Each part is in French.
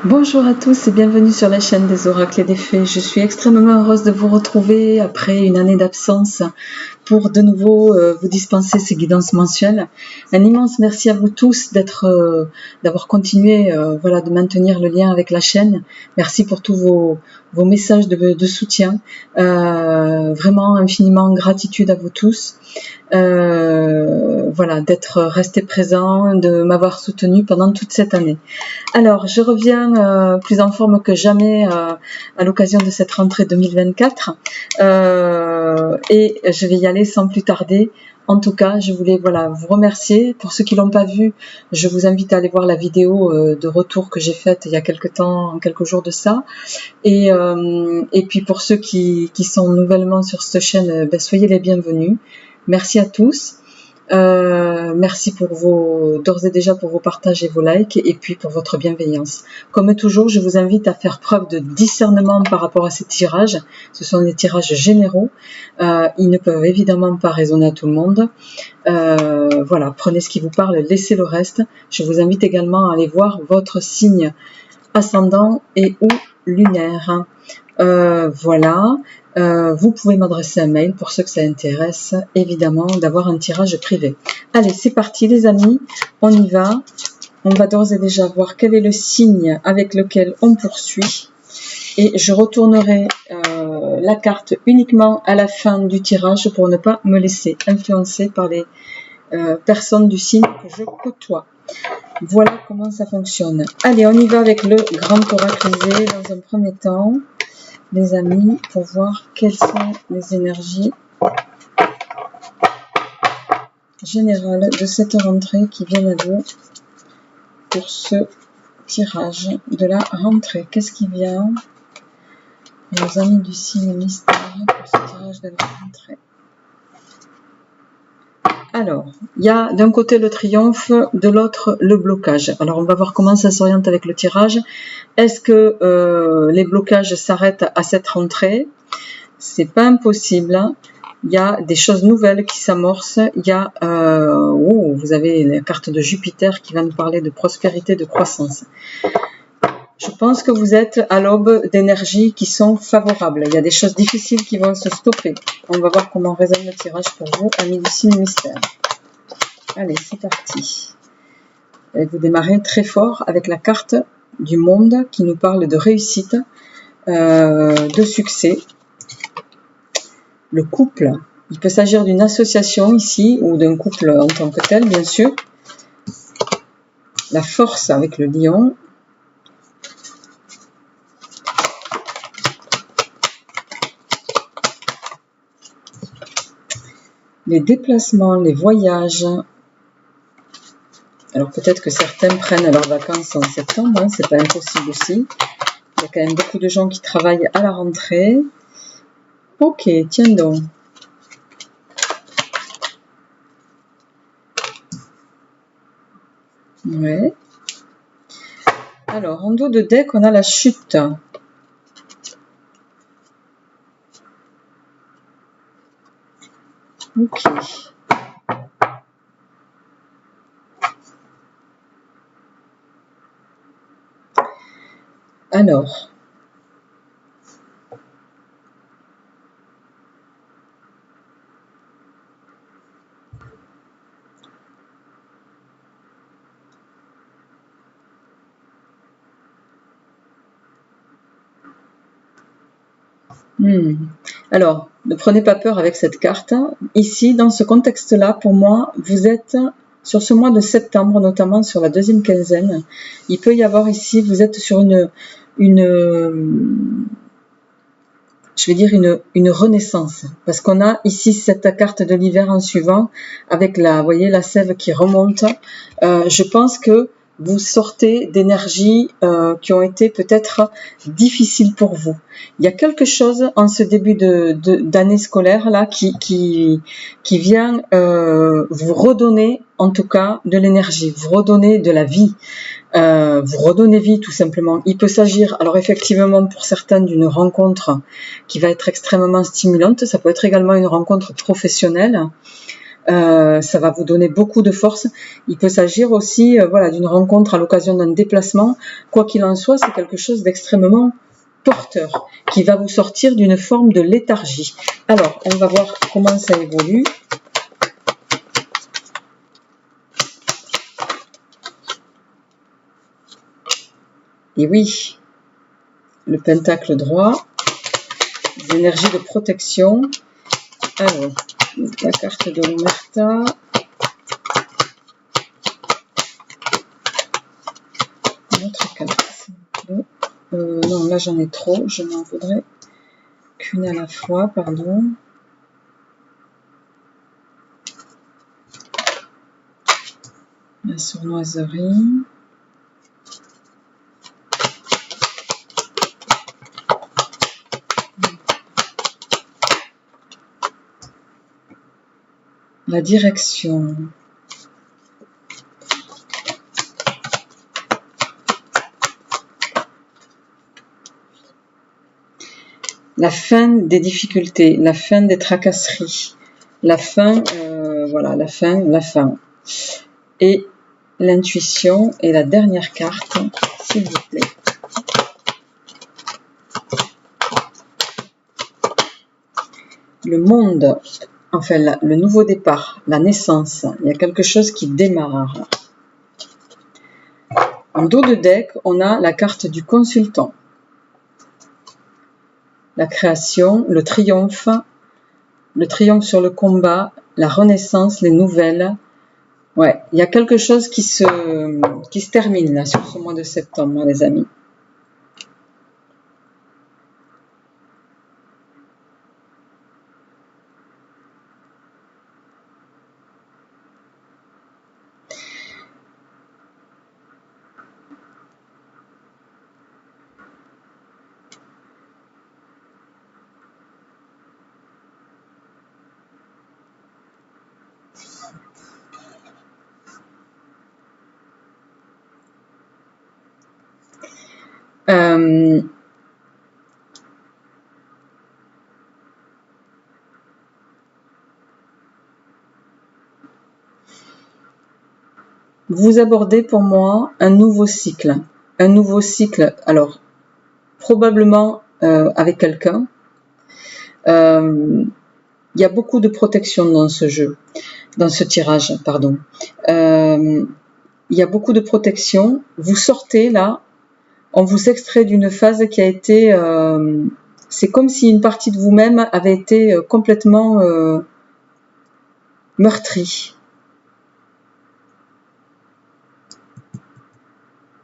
Bonjour à tous et bienvenue sur la chaîne des oracles et des fées. Je suis extrêmement heureuse de vous retrouver après une année d'absence pour de nouveau vous dispenser ces guidances mensuelles. Un immense merci à vous tous d'avoir continué de maintenir le lien avec la chaîne. Merci pour tous vos messages de soutien. Vraiment infiniment gratitude à vous tous. D'être resté présent, de m'avoir soutenu pendant toute cette année. Alors, je reviens plus en forme que jamais à l'occasion de cette rentrée 2024 et je vais y aller sans plus tarder. En tout cas, je voulais vous remercier. Pour ceux qui l'ont pas vu, je vous invite à aller voir la vidéo de retour que j'ai faite il y a quelques jours de ça. Et puis pour ceux qui sont nouvellement sur cette chaîne, soyez les bienvenus. Merci à tous. Merci d'ores et déjà pour vos partages et vos likes et puis pour votre bienveillance. Comme toujours, je vous invite à faire preuve de discernement par rapport à ces tirages. Ce sont des tirages généraux. Ils ne peuvent évidemment pas résonner à tout le monde. Prenez ce qui vous parle, laissez le reste. Je vous invite également à aller voir votre signe ascendant et ou lunaire. Vous pouvez m'adresser un mail pour ceux que ça intéresse, évidemment, d'avoir un tirage privé. Allez, c'est parti les amis, on y va. On va d'ores et déjà voir quel est le signe avec lequel on poursuit. Et je retournerai la carte uniquement à la fin du tirage pour ne pas me laisser influencer par les personnes du signe que je côtoie. Voilà comment ça fonctionne. Allez, on y va avec le grand oraclisé dans un premier temps. Les amis, pour voir quelles sont les énergies générales de cette rentrée qui viennent à vous pour ce tirage de la rentrée. Qu'est-ce qui vient, nos amis du signe mystère, pour ce tirage de la rentrée? Alors, il y a d'un côté le triomphe, de l'autre le blocage. Alors, on va voir comment ça s'oriente avec le tirage. Est-ce que les blocages s'arrêtent à cette rentrée? C'est pas impossible. Il y a des choses nouvelles qui s'amorcent. Il y a, vous avez la carte de Jupiter qui va nous parler de prospérité, de croissance. Je pense que vous êtes à l'aube d'énergies qui sont favorables. Il y a des choses difficiles qui vont se stopper. On va voir comment résonne le tirage pour vous, amis du signe mystère. Allez, c'est parti. Et vous démarrez très fort avec la carte du monde qui nous parle de réussite, de succès. Le couple, il peut s'agir d'une association ici ou d'un couple en tant que tel, bien sûr. La force avec le lion. Les déplacements, les voyages. Alors peut-être que certains prennent leurs vacances en septembre, hein, c'est pas impossible aussi. Il y a quand même beaucoup de gens qui travaillent à la rentrée. Ok, tiens donc. Ouais. Alors, en dos de deck, on a la chute. Ok. Alors. Alors, ne prenez pas peur avec cette carte. Ici, dans ce contexte-là, pour moi, vous êtes sur ce mois de septembre, notamment sur la deuxième quinzaine. Il peut y avoir ici, vous êtes sur une renaissance. Parce qu'on a ici cette carte de l'hiver en suivant, avec la sève qui remonte. Je pense que vous sortez d'énergies qui ont été peut-être difficiles pour vous. Il y a quelque chose en ce début d'année scolaire là qui vient vous redonner en tout cas de l'énergie, vous redonner de la vie, vous redonner vie tout simplement. Il peut s'agir alors effectivement pour certains d'une rencontre qui va être extrêmement stimulante, ça peut être également une rencontre professionnelle. Ça va vous donner beaucoup de force. Il peut s'agir aussi voilà, d'une rencontre à l'occasion d'un déplacement. Quoi qu'il en soit, c'est quelque chose d'extrêmement porteur qui va vous sortir d'une forme de léthargie. Alors, on va voir comment ça évolue. Et oui, le pentacle droit, les énergies de protection. Alors, la carte de l'Omerta. Une autre carte. Non, là j'en ai trop, je n'en voudrais qu'une à la fois, pardon. La sournoiserie. La direction. La fin des difficultés, la fin des tracasseries, la fin, voilà, la fin. Et l'intuition est la dernière carte, s'il vous plaît. Le monde, enfin le nouveau départ, la naissance, il y a quelque chose qui démarre. En dos de deck, on a la carte du consultant. La création, le triomphe sur le combat, la renaissance, les nouvelles. Ouais, il y a quelque chose qui se termine là sur ce mois de septembre, les amis. Vous abordez pour moi un nouveau cycle. Un nouveau cycle, alors, probablement avec quelqu'un. Il y a beaucoup de protection dans ce jeu, dans ce tirage, pardon. Il y a beaucoup de protection. Vous sortez là, on vous extrait d'une phase qui a été... c'est comme si une partie de vous-même avait été complètement meurtrie.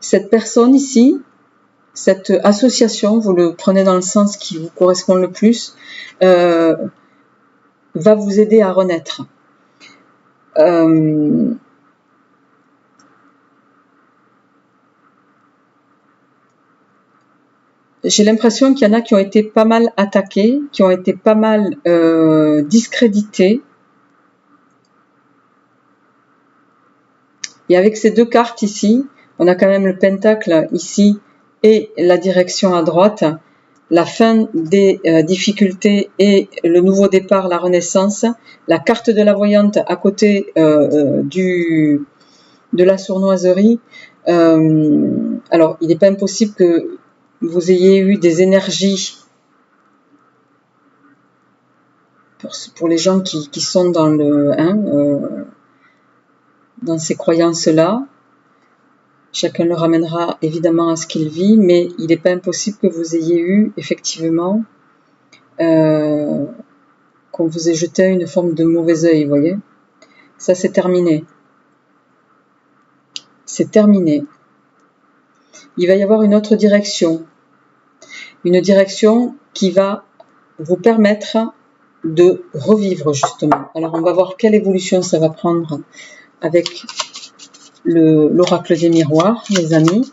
Cette personne ici, cette association, vous le prenez dans le sens qui vous correspond le plus, va vous aider à renaître. J'ai l'impression qu'il y en a qui ont été pas mal attaqués, qui ont été pas mal discrédités. Et avec ces deux cartes ici, on a quand même le pentacle ici et la direction à droite, la fin des difficultés et le nouveau départ, la renaissance, la carte de la voyante à côté de la sournoiserie. Alors, il n'est pas impossible que vous ayez eu des énergies pour les gens qui sont dans dans ces croyances-là. Chacun le ramènera évidemment à ce qu'il vit, mais il n'est pas impossible que vous ayez eu effectivement qu'on vous ait jeté une forme de mauvais œil, vous voyez. Ça, c'est terminé. C'est terminé. Il va y avoir une autre direction. Une direction qui va vous permettre de revivre justement. Alors, on va voir quelle évolution ça va prendre avec l'oracle des miroirs, les amis.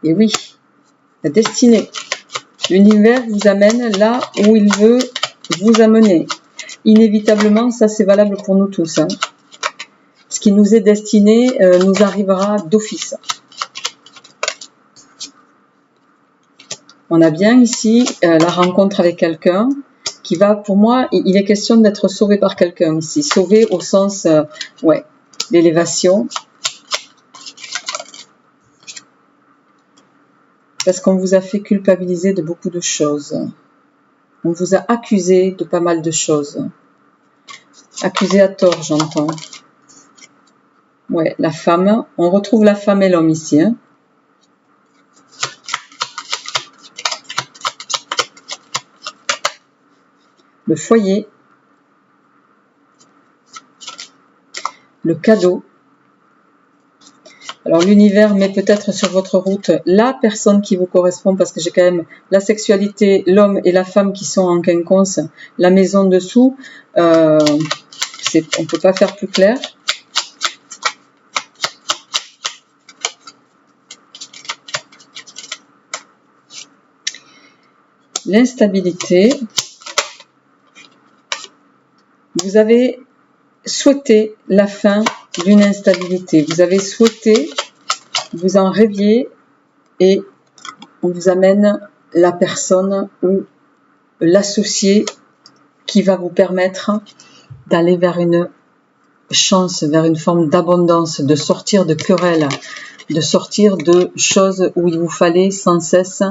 Et oui, la destinée. L'univers vous amène là où il veut vous amener. Inévitablement, ça c'est valable pour nous tous. Hein. Ce qui nous est destiné nous arrivera d'office. On a bien ici la rencontre avec quelqu'un qui va, pour moi, il est question d'être sauvé par quelqu'un ici. Sauvé au sens, ouais, l'élévation. Parce qu'on vous a fait culpabiliser de beaucoup de choses. On vous a accusé de pas mal de choses. Accusé à tort, j'entends. Ouais, la femme. On retrouve la femme et l'homme ici. Hein. Le foyer. Le cadeau. Alors l'univers met peut-être sur votre route la personne qui vous correspond, parce que j'ai quand même la sexualité, l'homme et la femme qui sont en quinconce, la maison dessous. On ne peut pas faire plus clair. L'instabilité. Vous avez souhaité la fin d'une instabilité. Vous avez souhaité, vous en rêviez, et on vous amène la personne ou l'associé qui va vous permettre d'aller vers une chance, vers une forme d'abondance, de sortir de querelles, de sortir de choses où il vous fallait sans cesse,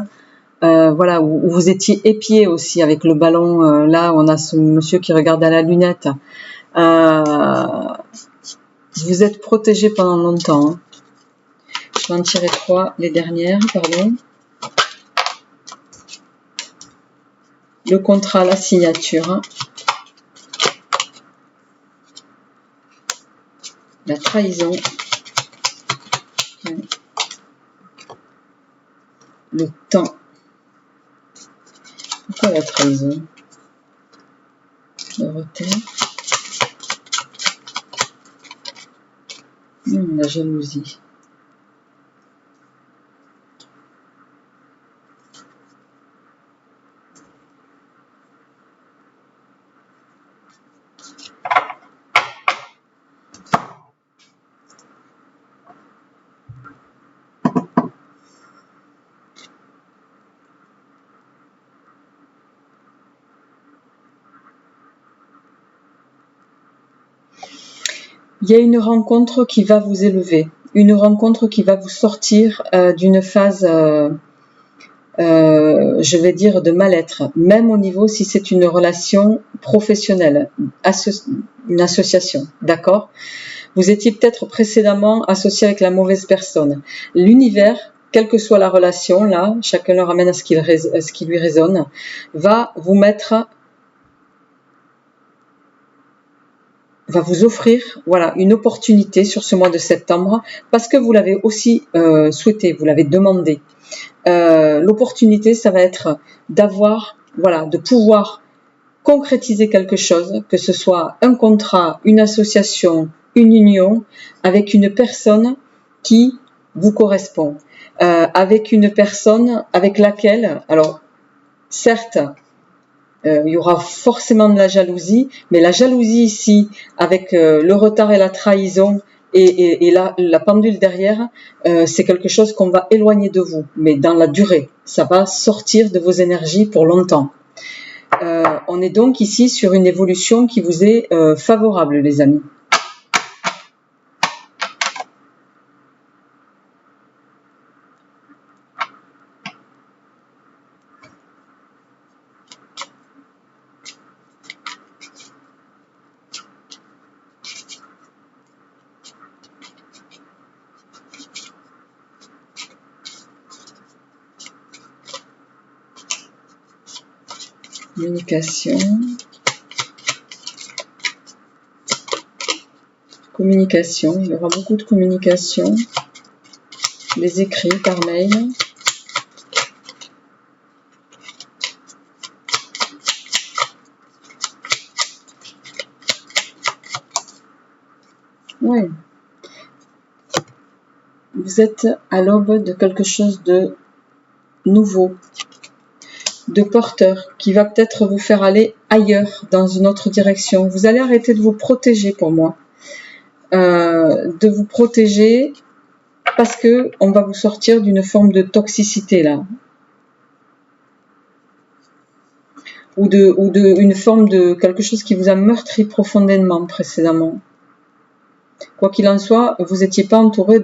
voilà, où vous étiez épié aussi avec le ballon. Là, on a ce monsieur qui regarde à la lunette. Vous êtes protégé pendant longtemps. Hein. Je vais en tirer 3, les dernières, pardon. Le contrat, la signature. La trahison. Le temps. Pourquoi la trahison? Le retard. La jalousie. Il y a une rencontre qui va vous élever, une rencontre qui va vous sortir d'une phase, je vais dire, de mal-être, même au niveau si c'est une relation professionnelle, une association, d'accord? Vous étiez peut-être précédemment associé avec la mauvaise personne. L'univers, quelle que soit la relation, là, chacun le ramène à ce qui lui résonne, va vous mettre... va vous offrir, voilà, une opportunité sur ce mois de septembre, parce que vous l'avez aussi souhaité, vous l'avez demandé. L'opportunité, ça va être d'avoir, voilà, de pouvoir concrétiser quelque chose, que ce soit un contrat, une association, une union, avec une personne qui vous correspond, avec une personne avec laquelle, alors certes, il y aura forcément de la jalousie, mais la jalousie ici, avec le retard et la trahison et la pendule derrière, c'est quelque chose qu'on va éloigner de vous, mais dans la durée, ça va sortir de vos énergies pour longtemps. On est donc ici sur une évolution qui vous est favorable, les amis. Communication. Communication, il y aura beaucoup de communication. Les écrits par mail. Oui. Vous êtes à l'aube de quelque chose de nouveau, de porteur, qui va peut-être vous faire aller ailleurs, dans une autre direction. Vous allez arrêter de vous protéger pour moi. De vous protéger parce que on va vous sortir d'une forme de toxicité là. ou une forme de quelque chose qui vous a meurtri profondément précédemment. Quoi qu'il en soit, vous n'étiez pas entouré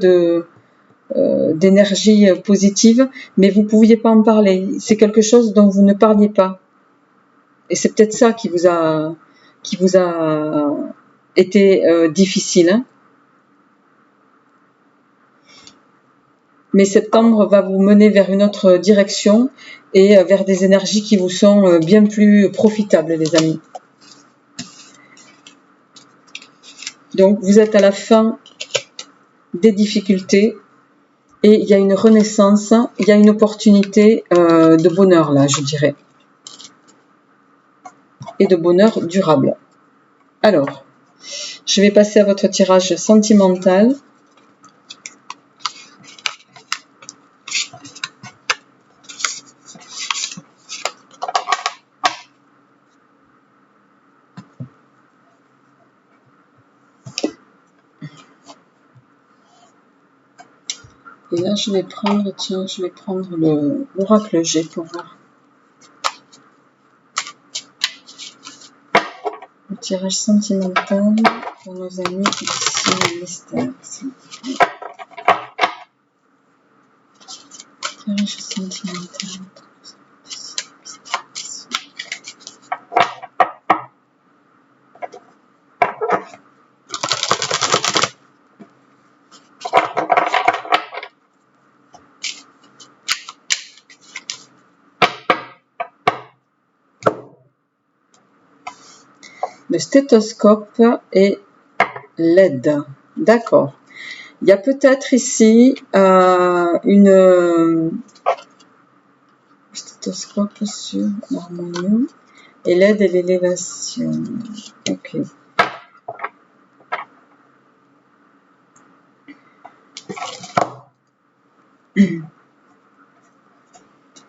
d'énergie positive, mais vous ne pouviez pas en parler. C'est quelque chose dont vous ne parliez pas. Et c'est peut-être ça qui vous a été difficile. Hein. Mais septembre va vous mener vers une autre direction et vers des énergies qui vous sont bien plus profitables, les amis. Donc, vous êtes à la fin des difficultés et il y a une renaissance, il y a une opportunité de bonheur là, je dirais. Et de bonheur durable. Alors, je vais passer à votre tirage sentimental. Et là, je vais prendre l'oracle G pour voir. Le tirage sentimental pour nos amis du signe mystère. Tirage sentimental. Le stéthoscope et l'aide. D'accord. Il y a peut-être ici une stéthoscope sur l'harmonie et l'aide et l'élévation. Ok.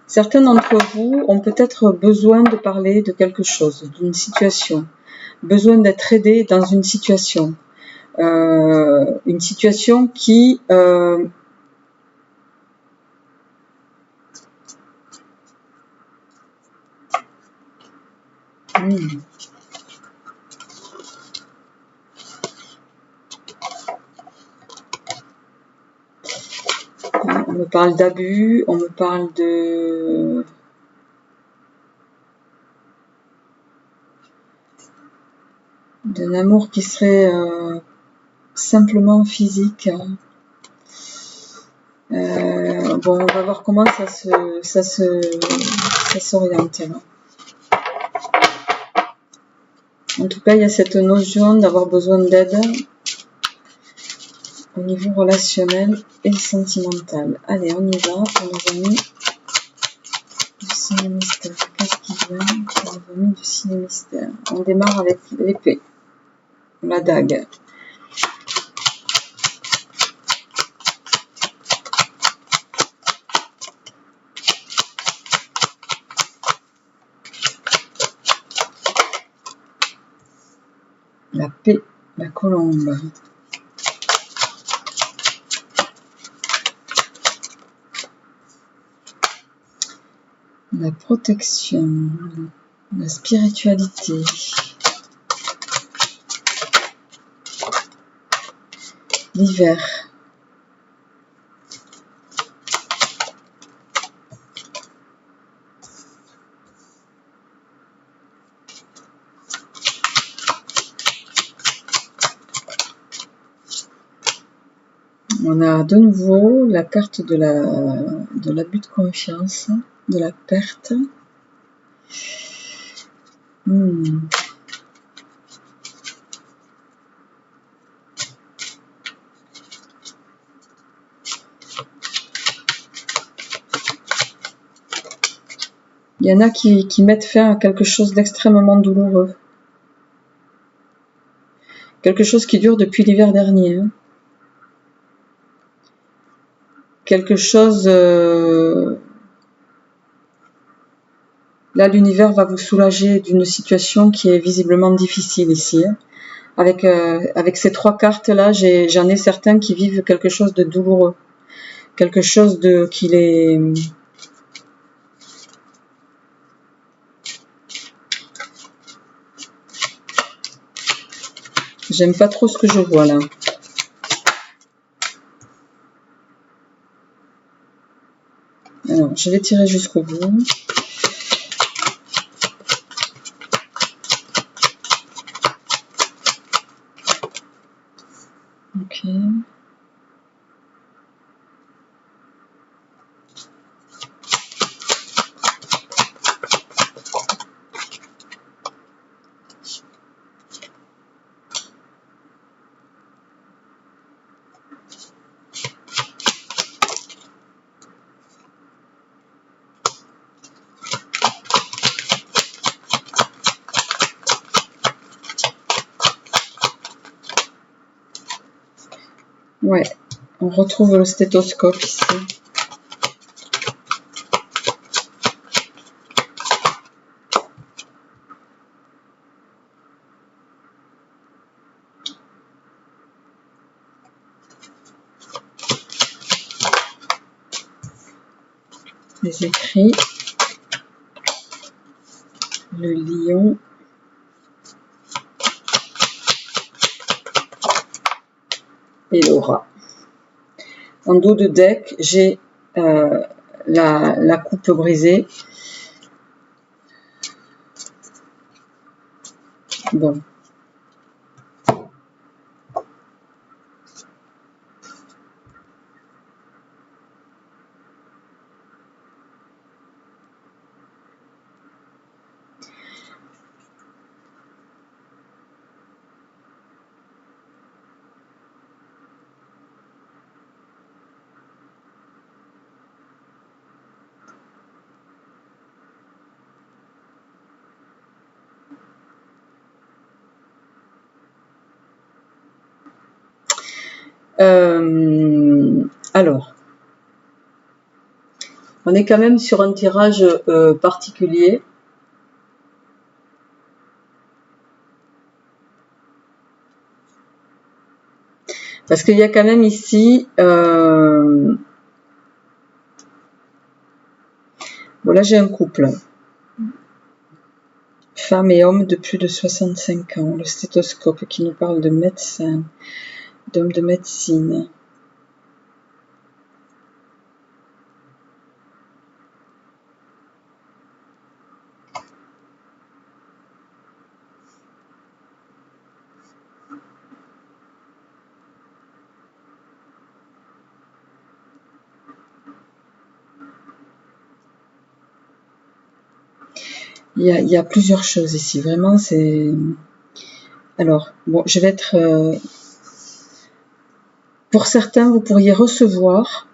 Certains d'entre vous ont peut-être besoin de parler de quelque chose, d'une situation, besoin d'être aidé dans une situation qui on me parle d'abus, on me parle d'un amour qui serait simplement physique. Bon, on va voir comment ça s'oriente. En tout cas, il y a cette notion d'avoir besoin d'aide au niveau relationnel et sentimental. Allez, on y va pour nos amis du signe mystère. Qu'est-ce qui vient pour nos amis du signe mystère? On démarre avec l'épée, la dague. La paix, la colombe. La protection, la spiritualité. L'hiver. On a de nouveau la carte de l'abus de confiance, de la perte. Il y en a qui mettent fin à quelque chose d'extrêmement douloureux. Quelque chose qui dure depuis l'hiver dernier. Hein. Quelque chose... Là, l'univers va vous soulager d'une situation qui est visiblement difficile ici. Hein. Avec ces trois cartes-là, j'en ai certains qui vivent quelque chose de douloureux. Quelque chose qui les... J'aime pas trop ce que je vois là. Alors, je vais tirer jusqu'au bout. Ok. Ouais, on retrouve le stéthoscope ici. Les écrits, le lion, et le rat. En dos de deck, j'ai la coupe brisée. Bon. Alors, on est quand même sur un tirage particulier. Parce qu'il y a quand même ici... bon, là, j'ai un couple. Femme et homme de plus de 65 ans. Le stéthoscope qui nous parle de médecin, d'homme de médecine. Il y a plusieurs choses ici. Vraiment, c'est... Alors, bon, je vais être... Pour certains, vous pourriez recevoir...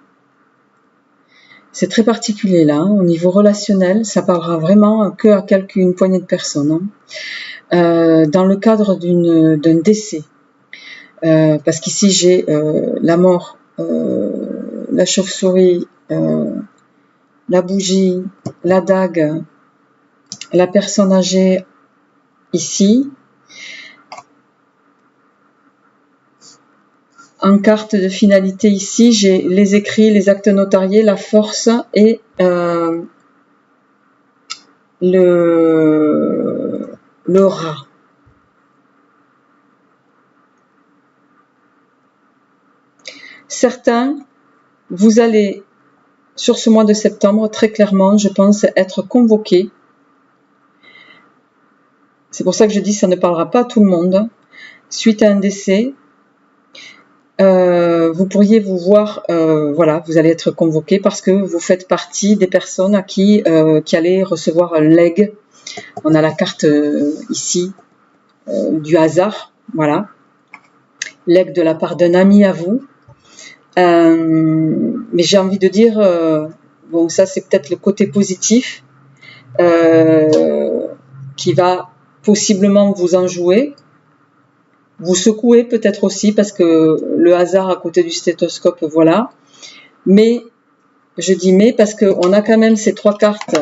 C'est très particulier là, hein, au niveau relationnel, ça parlera vraiment que à une poignée de personnes. Hein. Dans le cadre d'un décès. Parce qu'ici, j'ai la mort, la chauve-souris, la bougie, la dague, la personne âgée ici. En carte de finalité ici, j'ai les écrits, les actes notariés, la force et le rat. Certains, vous allez, sur ce mois de septembre, très clairement, je pense, être convoqués. C'est pour ça que je dis que ça ne parlera pas à tout le monde. Suite à un décès, vous pourriez vous voir, voilà, vous allez être convoqué parce que vous faites partie des personnes à qui allaient recevoir un legs. On a la carte ici du hasard, voilà, legs de la part d'un ami à vous. Mais j'ai envie de dire, bon, ça c'est peut-être le côté positif qui va possiblement vous enjouer. Vous secouez peut-être aussi parce que le hasard à côté du stéthoscope, voilà. Mais, je dis mais parce qu'on a quand même ces trois cartes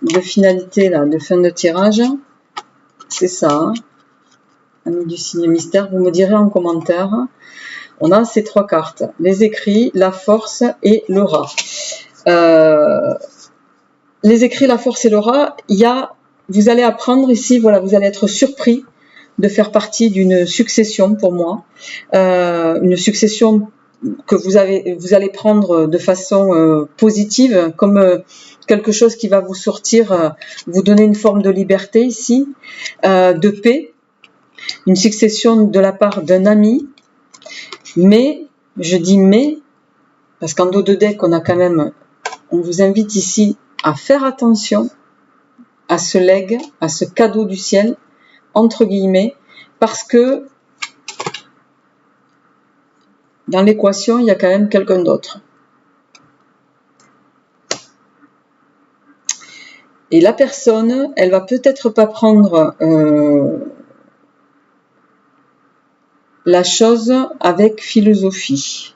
de finalité, là, de fin de tirage. C'est ça. Hein. Ami du signe mystère, vous me direz en commentaire. On a ces trois cartes. Les écrits, la force et le rat. Les écrits, la force et le rat, vous allez apprendre ici, voilà, vous allez être surpris de faire partie d'une succession pour moi, une succession que vous allez prendre de façon positive, comme quelque chose qui va vous sortir, vous donner une forme de liberté ici, de paix, une succession de la part d'un ami, mais, je dis mais, parce qu'en dos de deck, on vous invite ici à faire attention à ce legs, à ce cadeau du ciel, entre guillemets, parce que dans l'équation, il y a quand même quelqu'un d'autre. Et la personne, elle va peut-être pas prendre la chose avec philosophie.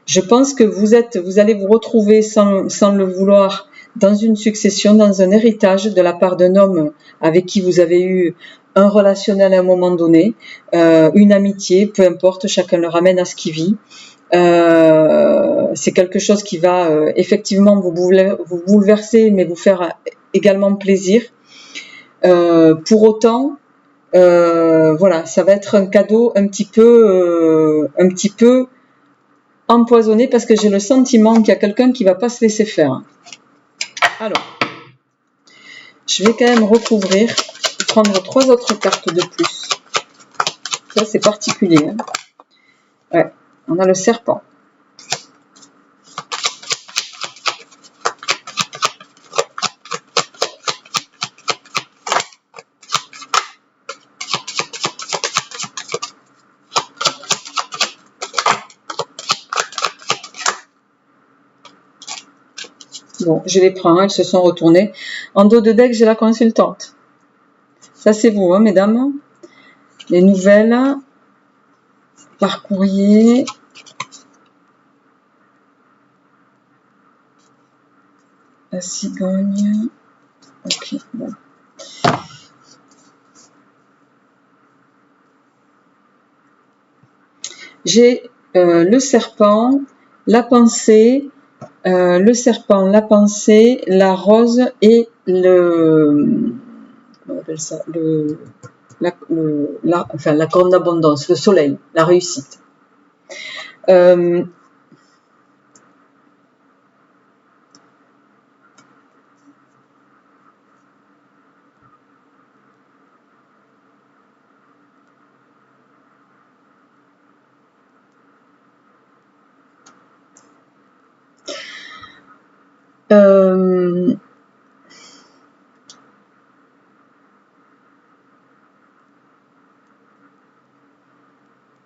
Je pense que vous allez vous retrouver sans le vouloir dans une succession, dans un héritage de la part d'un homme avec qui vous avez eu un relationnel à un moment donné, une amitié, peu importe, chacun le ramène à ce qu'il vit. C'est quelque chose qui va effectivement vous bouleverser, mais vous faire également plaisir. Pour autant, voilà, ça va être un cadeau un petit peu empoisonné, parce que j'ai le sentiment qu'il y a quelqu'un qui va pas se laisser faire. Alors, je vais quand même recouvrir, prendre 3 autres cartes de plus. Ça, c'est particulier. Hein. Ouais, on a le serpent. Bon, je les prends, elles se sont retournées. En dos de deck, j'ai la consultante. Ça, c'est vous, hein, mesdames. Les nouvelles par courrier. La cigogne. Ok, bon. J'ai le serpent, la pensée, le serpent, la pensée, la rose et le... Comment on appelle ça, la corne d'abondance, le soleil, la réussite.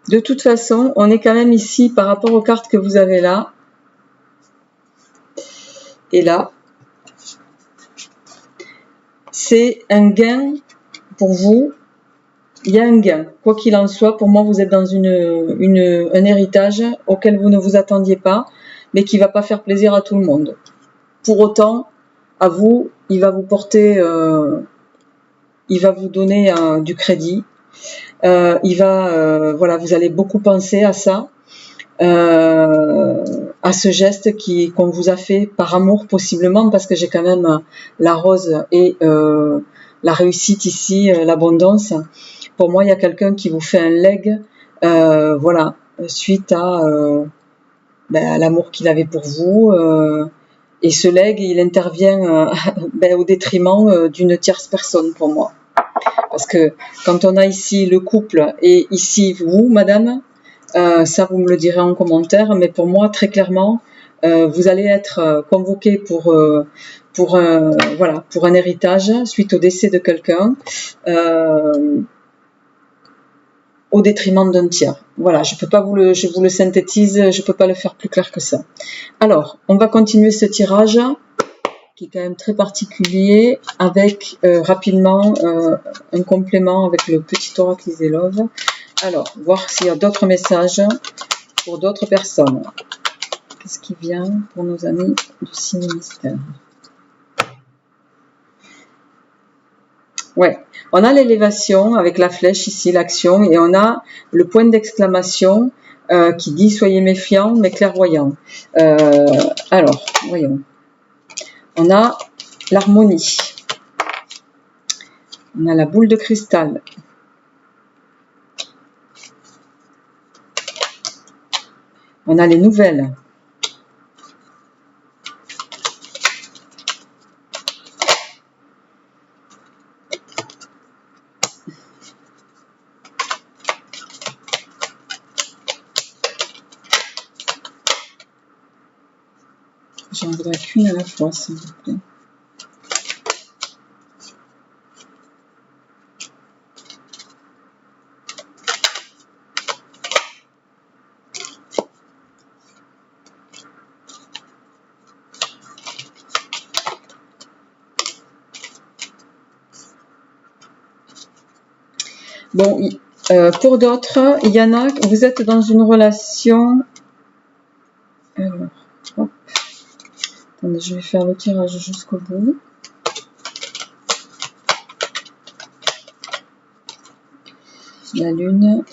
De toute façon, on est quand même ici par rapport aux cartes que vous avez là et là. C'est un gain pour vous. Il y a un gain. Quoi qu'il en soit, pour moi, vous êtes dans un héritage auquel vous ne vous attendiez pas, mais qui ne va pas faire plaisir à tout le monde. Pour autant, à vous, il va vous porter, il va vous donner du crédit. Voilà, vous allez beaucoup penser à ça, à ce geste qu'on vous a fait par amour possiblement, parce que j'ai quand même la rose et la réussite ici, l'abondance. Pour moi, il y a quelqu'un qui vous fait un leg, voilà, suite à l'amour qu'il avait pour vous. Et ce leg, il intervient au détriment d'une tierce personne pour moi. Parce que quand on a ici le couple et ici vous, madame, ça vous me le direz en commentaire, mais pour moi, très clairement, vous allez être convoqué pour un héritage suite au décès de quelqu'un, au détriment d'un tiers. Voilà, je vous le synthétise, je peux pas le faire plus clair que ça. Alors, on va continuer ce tirage qui est quand même très particulier, avec rapidement un complément avec le petit oracle Iselov. Alors, voir s'il y a d'autres messages pour d'autres personnes. Qu'est-ce qui vient pour nos amis du signe mystère? Ouais, on a l'élévation avec la flèche ici, l'action, et on a le point d'exclamation qui dit « Soyez méfiants, mais clairvoyants ». Alors, voyons. On a l'harmonie. On a la boule de cristal. On a les nouvelles. J'en voudrais qu'une à la fois, s'il vous plaît. Bon, pour d'autres, il y en a, vous êtes dans une relation. Alors, hop. Attendez, je vais faire le tirage jusqu'au bout. La lune.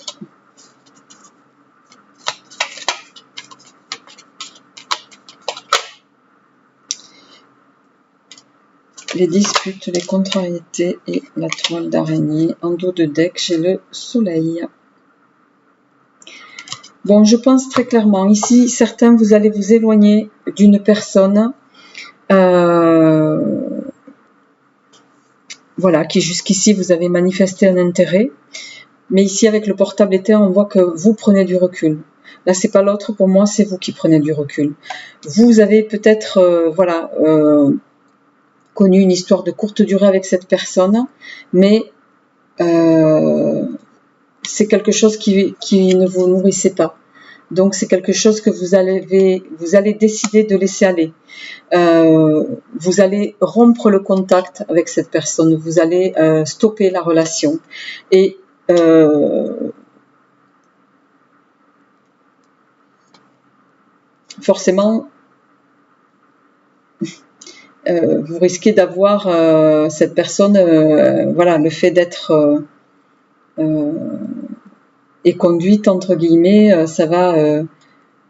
Les disputes, les contrariétés et la toile d'araignée. En dos de deck, j'ai le soleil. Bon, je pense très clairement, ici, certains, vous allez vous éloigner d'une personne, voilà, qui jusqu'ici, vous avez manifesté un intérêt. Mais ici, avec le portable éteint, on voit que vous prenez du recul. Là, c'est pas l'autre, pour moi, c'est vous qui prenez du recul. Vous avez peut-être, voilà, connu une histoire de courte durée avec cette personne, mais c'est quelque chose qui ne vous nourrissait pas. Donc, c'est quelque chose que vous allez décider de laisser aller. Vous allez rompre le contact avec cette personne. Vous allez stopper la relation. Et forcément, vous risquez d'avoir cette personne, voilà, le fait d'être éconduite, entre guillemets, ça va,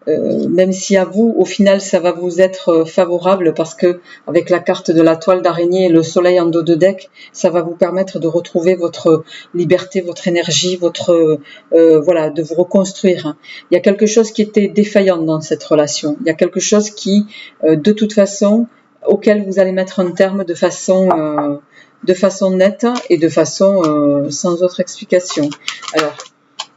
même si à vous, au final, ça va vous être favorable parce que avec la carte de la toile d'araignée et le soleil en dos de deck, ça va vous permettre de retrouver votre liberté, votre énergie, voilà, de vous reconstruire. Il y a quelque chose qui était défaillant dans cette relation. Il y a quelque chose qui, de toute façon, auquel vous allez mettre un terme de façon nette et de façon sans autre explication. Alors,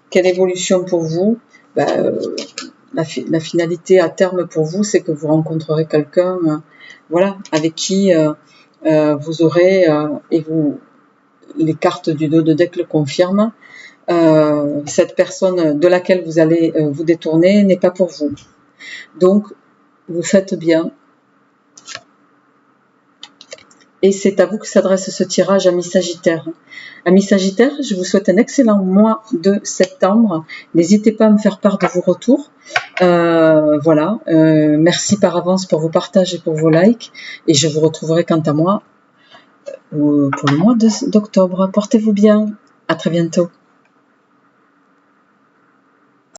quelle évolution pour vous? La finalité à terme pour vous, c'est que vous rencontrerez quelqu'un, voilà, avec qui vous aurez, et les cartes du dos de deck le confirment, cette personne de laquelle vous allez vous détourner n'est pas pour vous. Donc, vous faites bien. Et c'est à vous que s'adresse ce tirage, amis Sagittaire. Amis Sagittaire, je vous souhaite un excellent mois de septembre. N'hésitez pas à me faire part de vos retours. Voilà, merci par avance pour vos partages et pour vos likes. Et je vous retrouverai quant à moi pour le mois d'octobre. Portez-vous bien. À très bientôt.